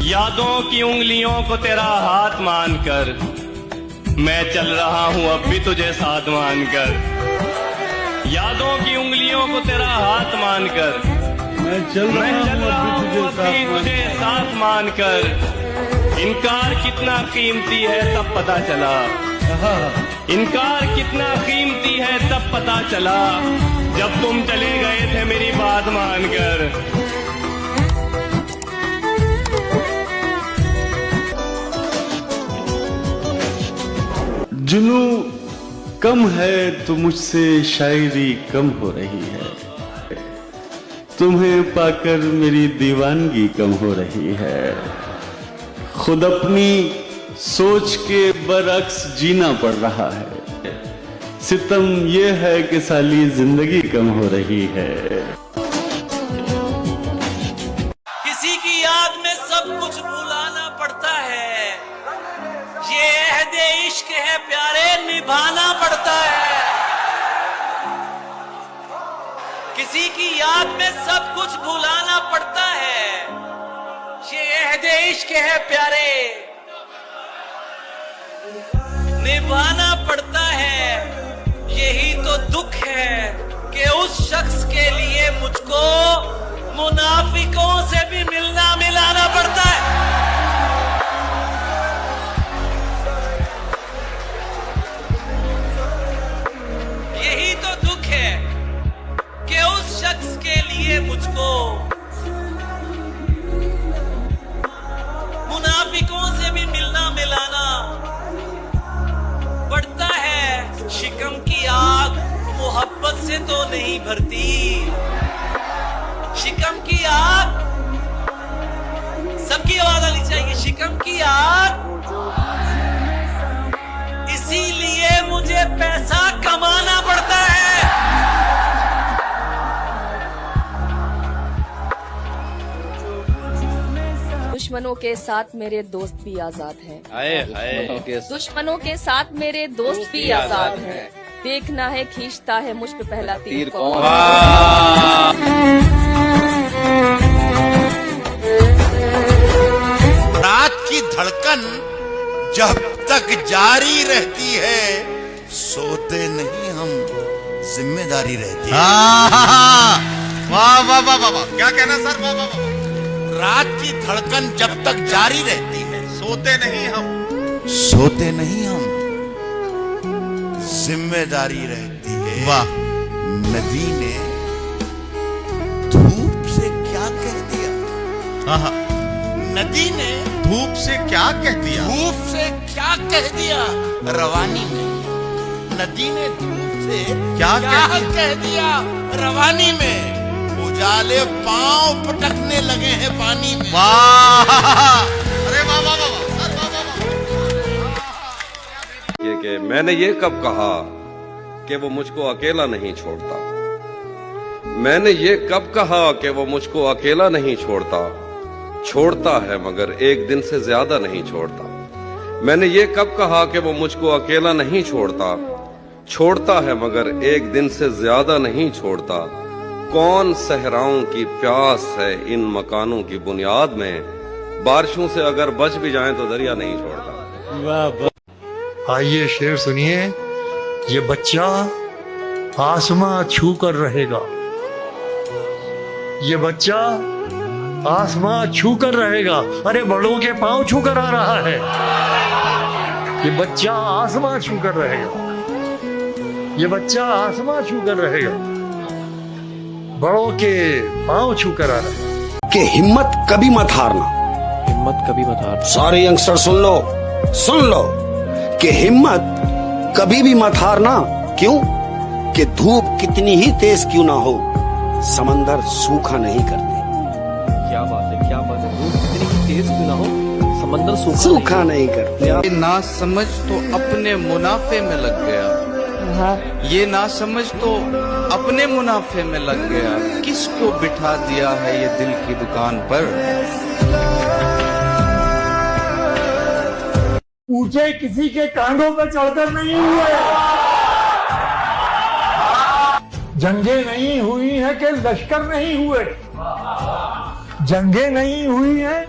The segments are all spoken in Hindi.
यादों की उंगलियों को तेरा हाथ मानकर मैं चल रहा हूँ अब भी तुझे साथ मानकर। यादों की उंगलियों को तेरा हाथ मानकर मैं चल रहा हूँ अब भी तुझे साथ मानकर। इनकार कितना कीमती है तब पता चला, इनकार कितना कीमती है तब पता चला, जब तुम चले गए थे मेरी बात मानकर। जुनू कम है तो मुझसे शायरी कम हो रही है, तुम्हें पाकर मेरी दीवानगी कम हो रही है। खुद अपनी सोच के बरअक्स जीना पड़ रहा है, सितम ये है कि साली जिंदगी कम हो रही है। किसी की याद में सब कुछ भुलाना पड़ता है, ये अहदे इश्क है प्यारे निभाना पड़ता है। किसी की याद में सब कुछ भुलाना पड़ता है, ये अहदे इश्क है प्यारे निभाना पड़ता है। यही तो दुख है कि उस शख्स के लिए मुझको मुनाफिकों से भी मिलना मिलाना पड़ता है। यही तो दुख है कि उस शख्स के लिए मुझको मुनाफिकों से भी मिलना मिलाना पड़ता है। शिकम की आग मोहब्बत से तो नहीं भरती, शिकम की आग, सबकी आवाज आनी चाहिए, शिकम की आग। इसीलिए मुझे पैसा कमाना पड़ता है। दुश्मनों के साथ मेरे दोस्त भी आजाद हैं। हाय दुश्मनों के साथ मेरे दोस्त भी आजाद हैं। देखना है खींचता है मुझ पे पहला तीर कौन। रात की धड़कन जब तक जारी रहती है, सोते नहीं हम, जिम्मेदारी रहती है। वाह वाह वाह वाह, क्या कहना सर, वाह वाह वाह। रात की धड़कन जब तक जारी रहती है, सोते नहीं हम, सोते नहीं हम, जिम्मेदारी रहती है। वाह। नदी ने धूप से क्या कह दिया? हाँ, नदी ने धूप से क्या कह दिया? धूप से क्या कह दिया? रवानी में नदी ने धूप से क्या कह दिया? रवानी में उजाले पांव पटकने लगे हैं पानी में। वाह, अरे वाह वाह वाह वाह, सर वाह वाह वाह। कि मैंने ये कब कहा कि वो मुझको अकेला नहीं छोड़ता। मैंने ये कब कहा कि वो मुझको अकेला नहीं छोड़ता। छोड़ता है मगर एक दिन से ज्यादा नहीं छोड़ता। मैंने ये कब कहा कि वो मुझको अकेला नहीं छोड़ता। छोड़ता है मगर एक दिन से ज्यादा नहीं छोड़ता। कौन सहराओं की प्यास है इन मकानों की बुनियाद में। बारिशों से अगर बच भी जाएं तो दरिया नहीं छोड़ता। आइए शेर सुनिए। ये बच्चा आसमां छू कर रहेगा, ये बच्चा आसमां छू कर रहेगा। अरे बड़ों के पांव छू कर आ रहा है। ये बच्चा आसमां छू कर रहेगा, ये बच्चा आसमां छू कर रहेगा, बड़ों के पांव छू कर आ रहा है। कि हिम्मत कभी मत हारना, हिम्मत कभी मत हारना। सारे यंगस्टर सुन लो कि हिम्मत कभी भी मत हारना। क्यों? कि धूप कितनी ही तेज क्यों ना हो, समंदर सूखा नहीं करते। क्या बात है, क्या बात है। धूप कितनी ही तेज क्यों ना हो, समंदर सूखा नहीं करते। ना समझ तो अपने मुनाफे में लग गया, ये ना समझ तो अपने मुनाफे में लग गया। किसको बिठा दिया है ये दिल की दुकान पर। ऊंचे किसी के कांधों पर चढ़कर नहीं हुए, जंगे नहीं हुई हैं कि लश्कर नहीं हुए, जंगे नहीं हुई हैं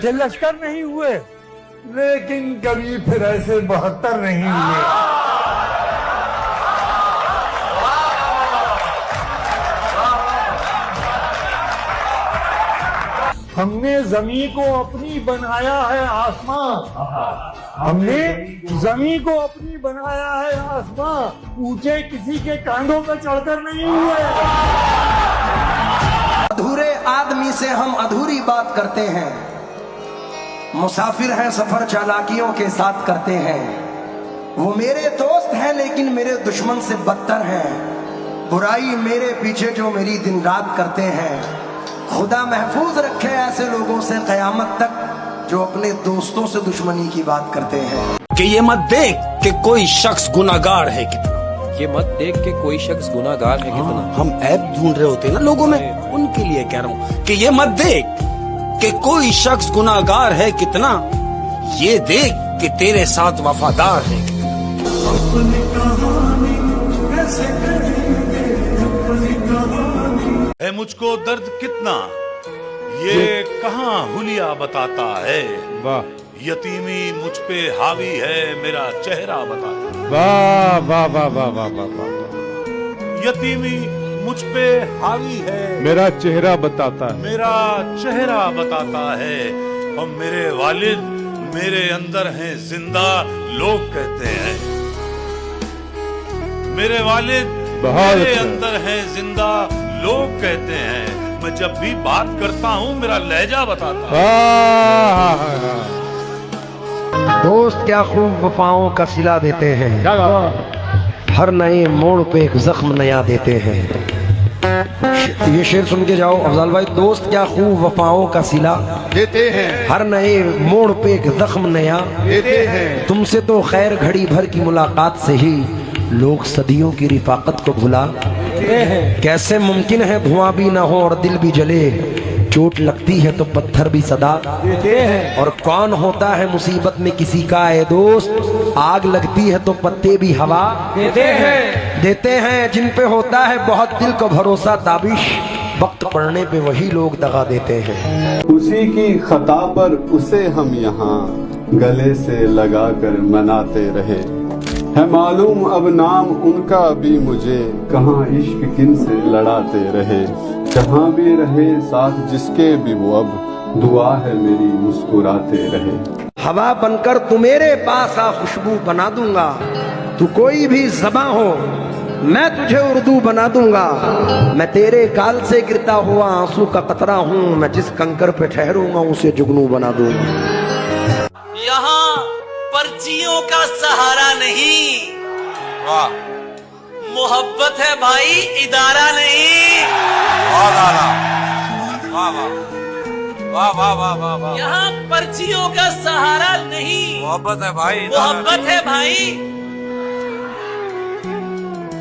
ये लश्कर नहीं हुए, लेकिन कभी फिर ऐसे 72 नहीं हुए। हमने जमीन को अपनी बनाया है आसमां, हमने जमीन को अपनी बनाया है आसमां, ऊंचे किसी के कांधों पर चढ़कर नहीं हुए। अधूरे आदमी से हम अधूरी बात करते हैं, मुसाफिर हैं सफर चालाकियों के साथ करते हैं। वो मेरे दोस्त हैं लेकिन मेरे दुश्मन से बदतर हैं, बुराई मेरे पीछे जो मेरी दिन रात करते हैं। खुदा महफूज रखे ऐसे लोगों से कयामत तक जो अपने दोस्तों से दुश्मनी की बात करते हैं। कि ये मत देख कि कोई शख्स गुनाहगार है कितना, ये मत देख के कोई शख्स गुनाहगार है कितना। हम ऐब ढूंढ रहे होते हैं ना लोगों में, उनके लिए कह रहा हूँ कि ये मत देख कि कोई शख्स गुनाहगार है कितना, ये देख कि तेरे साथ वफादार है है मुझको दर्द कितना, ये कहाँ हुलिया बताता है। वाह यतीमी मुझ पे हावी है, मेरा चेहरा बताता है। वाह वाह वाह वाह वाह वाह वाह। यतीमी मुझ पे हावी है, मेरा चेहरा बताता है, मेरा चेहरा बताता है। और मेरे वालिद मेरे अंदर हैं जिंदा, लोग कहते हैं। मेरे वालिद मेरे अंदर हैं जिंदा, लोग कहते हैं। मैं जब भी बात करता हूँ मेरा लहजा बताता है। दोस्त क्या खूब वफाओं का सिला देते हैं, हर नए मोड़ पे एक जख्म नया देते हैं। ये शेर सुन के जाओ अफजाल भाई। दोस्त क्या खूब वफाओं का सिला देते हैं, हर नए मोड़ पे एक जख्म नया देते हैं। तुमसे तो खैर घड़ी भर की मुलाकात से ही लोग सदियों की रिफाकत को भुला कैसे मुमकिन है धुआं भी ना हो और दिल भी जले, चोट लगती है तो पत्थर भी सदा देते हैं। और कौन होता है मुसीबत में किसी का ए दोस्त, आग लगती है तो पत्ते भी हवा देते हैं। जिन पे होता है बहुत दिल को भरोसा ताबिश, वक्त पड़ने पे वही लोग दगा देते हैं। उसी की खता पर उसे हम यहाँ गले से लगा कर मनाते रहे, है मालूम अब नाम उनका भी मुझे, कहाँ इश्क किन से लड़ाते रहे। जहाँ भी रहे साथ जिसके भी वो, अब दुआ है मेरी मुस्कुराते रहे। हवा बनकर तू मेरे पास आ, खुशबू बना दूंगा। तू कोई भी ज़बां हो मैं तुझे उर्दू बना दूंगा। मैं तेरे गाल से गिरता हुआ आंसू का कतरा हूँ, मैं जिस कंकर पे ठहरूंगा उसे जुगनू बना दूंगा। यहाँ पर्चियों का सहारा नहीं, वाह मोहब्बत है भाई इदारा नहीं। वाह वाह वाह वाह वाह वाह वाह। यहाँ पर्चियों का सहारा नहीं, मोहब्बत है भाई, मोहब्बत है भाई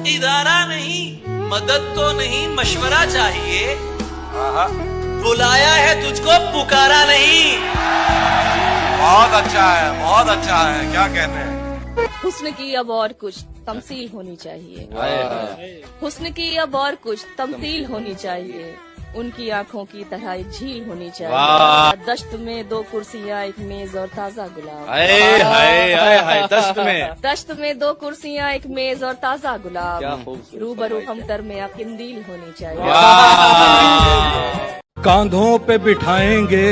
इदारा नहीं। मदद तो नहीं मशवरा चाहिए, बुलाया है तुझको पुकारा नहीं। बहुत अच्छा है, बहुत अच्छा है, क्या कहते हैं। हुस्न की अब और कुछ तमसील होनी चाहिए, हुस्न की अब और कुछ तमसील होनी चाहिए। उनकी आंखों की तरह एक झील होनी चाहिए। दश्त में 2 कुर्सियाँ, एक मेज और ताजा गुलाब। दश्त में 2 कुर्सियाँ, एक मेज और ताजा गुलाब। रूबरू हम तर में आप कंदील होनी चाहिए। कांधों पे बिठाएंगे,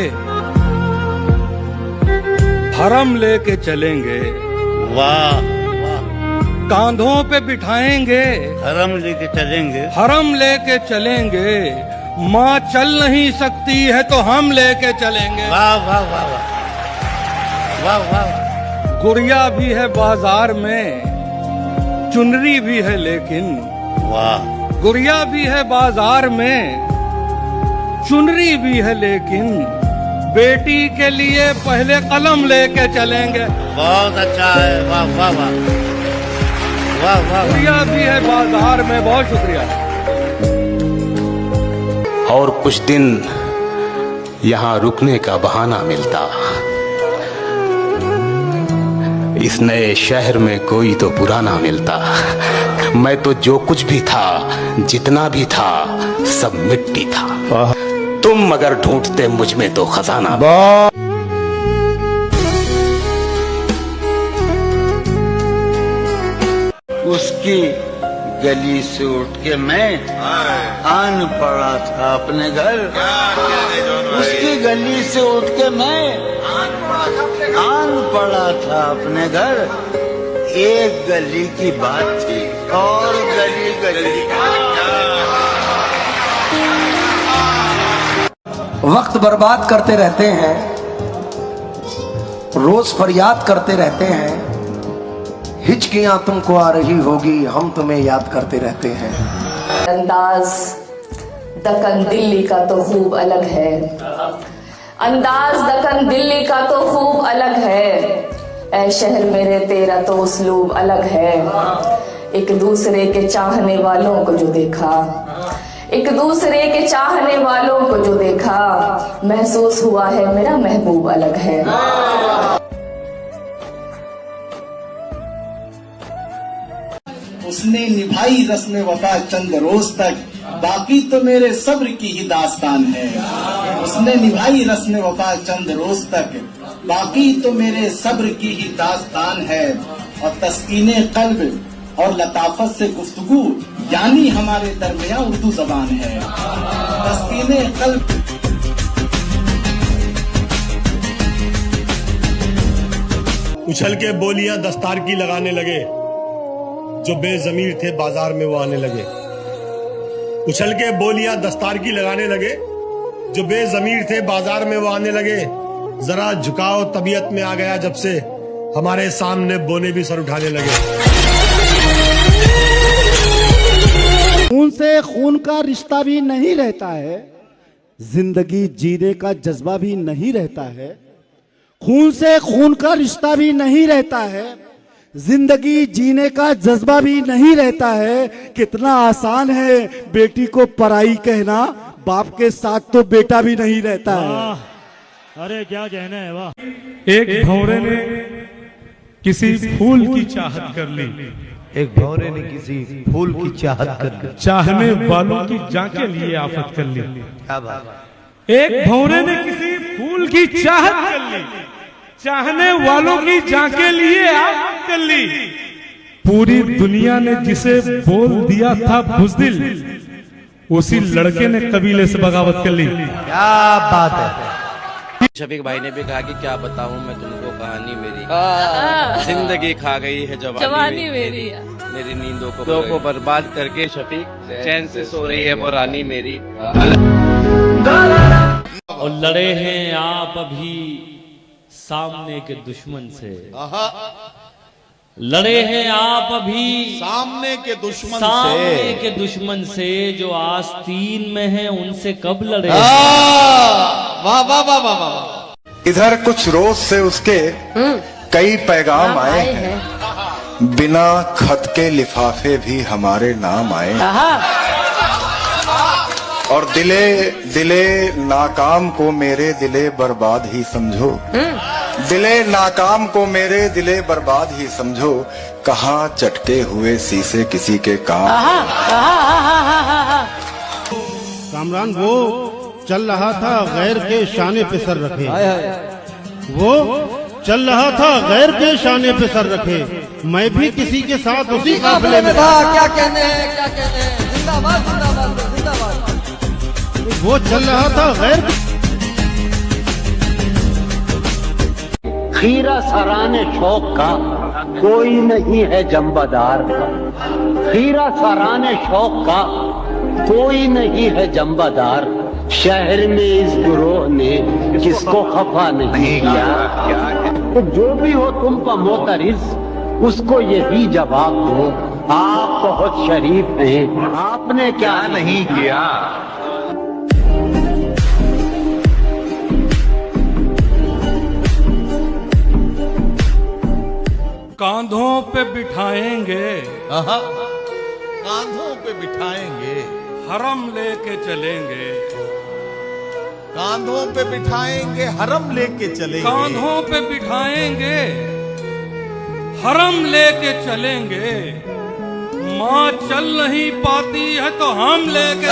हरम लेके चलेंगे। वाह कांधों पे बिठाएंगे, हरम लेके चलेंगे, हरम लेके चलेंगे। माँ चल नहीं सकती है तो हम लेके चलेंगे। वाह वाह वाह वाह वाह वाह। गुड़िया भी है बाजार में, चुनरी भी है लेकिन। वाह गुड़िया भी है बाजार में, चुनरी भी है लेकिन। बेटी के लिए पहले कलम लेके चलेंगे। बहुत अच्छा है, वाह वाह वाह वाह वाह। गुड़िया भी है बाजार में, बहुत शुक्रिया। और कुछ दिन यहाँ रुकने का बहाना मिलता, इस नए शहर में कोई तो पुराना मिलता। मैं तो जो कुछ भी था, जितना भी था, सब मिट्टी था। तुम मगर ढूंढते मुझ में तो खजाना। उसकी गली से उठ के मैं आन पड़ा था अपने घर। उसकी गली से उठ के मैं आन पड़ा था अपने घर। एक गली की बात थी और गली गली वक्त बर्बाद करते रहते हैं, रोज फरियाद करते रहते हैं, हिचकियां तुमको आ रही होगी, हम तुम्हें याद करते रहते हैं। अंदाज दक्कन दिल्ली का तो खूब अलग है, अंदाज दक्कन दिल्ली का तो खूब अलग है। ऐ शहर मेरे तेरा तो उसलूब अलग है। एक दूसरे के चाहने वालों को जो देखा, एक दूसरे के चाहने वालों को जो देखा, महसूस हुआ है मेरा महबूब अलग है। उसने निभाई रस्म वफा चंद रोज तक, बाकी तो मेरे सब्र की ही दास्तान है। उसने निभाई रस्म वफा चंद रोज तक, बाकी तो मेरे सब्र की ही दास्तान है। और तस्कीने कल्ब और लताफत से गुफ्तगू यानी हमारे दरमियां उर्दू जबान है। तस्कीने कल्ब उछल के बोलियां दस्तार की लगाने लगे, जो बेजमीर थे बाजार में वो आने लगे। उछल के बोलियां दस्तार की लगाने लगे, जो बेजमीर थे बाजार में वो आने लगे। जरा झुकाव तबीयत में आ गया जब से, हमारे सामने बोने भी सर उठाने लगे। खून से खून का रिश्ता भी नहीं रहता है, जिंदगी जीने का जज्बा भी नहीं रहता है। खून से खून का रिश्ता भी नहीं रहता है, जिंदगी जीने का जज्बा भी नहीं रहता है। कितना आसान है बेटी को पराई कहना, बाप के साथ तो बेटा भी नहीं रहता है। अरे क्या कहना है वाह। एक भौरे ने किसी फूल की चाहत कर ली, एक भौरे ने किसी फूल की चाहत कर ली, चाहने वालों की जाके लिए आफत कर ली। क्या बात। एक भौरे ने किसी फूल की चाहत कर ली, चाहने वालों की जाके लिए आफत कर ली। पूरी दुनिया ने जिसे बोल दिया था बुज़दिल, उसी लड़के ने कबीले से बगावत कर ली। क्या बात है। शफीक भाई ने भी कहा कि क्या बताऊं मैं तुमको कहानी मेरी, जिंदगी खा गई है जवानी मेरी, मेरी नींदों को बर्बाद करके शफीक चैन से सो रही है वो रानी मेरी। और लड़े हैं आप अभी सामने के दुश्मन से, लड़े हैं आप अभी सामने के दुश्मन सामने के दुश्मन से, जो आस्तीन में है उनसे कब लड़े। वाह वाह वाह वाह वाह। इधर कुछ रोज से उसके कई पैगाम आए हैं, बिना खत के लिफाफे भी हमारे नाम आए। और दिले दिले नाकाम को मेरे दिले बर्बाद ही समझो, दिले नाकाम को मेरे दिले बर्बाद ही समझो। कहाँ चटके हुए शीशे किसी के काम। कामरान वो चल रहा था गैर के शाने पे सर रखे, वो चल रहा था गैर के शाने पे सर रखे। मैं भी किसी के साथ उसी काफिले में था। क्या कहने हैं, क्या कहने हैं। जिंदाबाद जिंदाबाद जिंदाबाद। वो चल रहा था गैर। खीरा सराने शौक का कोई नहीं है जंबादार का, खीरा सराने शौक का कोई नहीं है जंबादार। शहर में इस गुरोह ने किसको खफा नहीं किया। तो जो भी हो तुम पर मोतरिज, उसको यही जवाब दो, आप बहुत शरीफ हैं, आपने क्या नहीं किया। कांधों पे बिठाएंगे, कांधों पे बिठाएंगे, हरम लेके चलेंगे। कांधों पे बिठाएंगे, हरम लेके चलेंगे। कांधों पे बिठाएंगे, हरम लेके चलेंगे। माँ चल नहीं पाती है तो हम लेके।